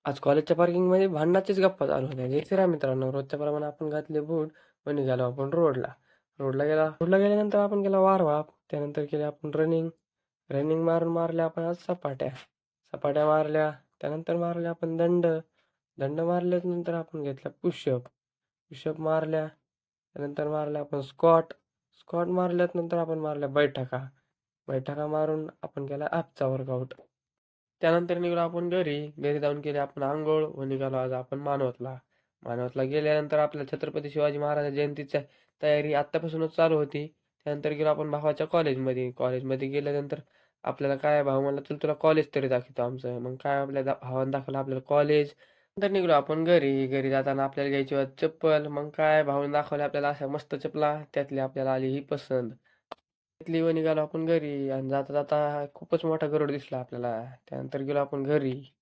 आज कॉलेजच्या पार्किंगमध्ये भांडणाचीच गप्पा चालू होत्या. जय श्रीराम मित्रांनो. रोजच्या प्रमाणे आपण घातले बूट व निघालो आपण रोडला. रोडला गेल्यानंतर आपण केला वारवाप. त्यानंतर केली आपण रनिंग. रनिंग मारल्या आपण आज सपाट्या. सपाट्या मारल्या. त्यानंतर मारल्या आपण दंड. दंड मारल्यानंतर आपण घेतला पुशअप. पुशअप मारल्या. त्यानंतर मारल्या आपण स्क्वॉट. स्क्वॉट मारल्यानंतर आपण मारल्या बैठका. बैठका मारून आपण केला ॲपचा वर्कआउट. त्यानंतर निघालो आपण घरी. घरी जाऊन केली आपण अंघोळ व निघालो आज आपण मानवतला. मानवतला गेल्यानंतर आपल्या छत्रपती शिवाजी महाराज जयंतीची तयारी आत्तापासूनच चालू होती. त्यानंतर गेलो आपण भावाच्या कॉलेजमध्ये. कॉलेजमध्ये गेल्यानंतर आपल्याला काय भाऊ म्हणला, "चल तुला कॉलेज तरी दाखवतो आमचं." मग काय आपल्या भावानं दाखवलं आपल्याला कॉलेज. नंतर निघालो आपण घरी. घरी जाताना आपल्याला घ्यायची होती चप्पल. मग काय भावाने दाखवल्या आपल्याला अशा मस्त चपला. त्यातली आपल्याला आली ही पसंत. घेतली व निघालो आपण घरी आणि जाता जाता खूपच मोठा गरुड दिसला आपल्याला. त्यानंतर गेलो आपण घरी.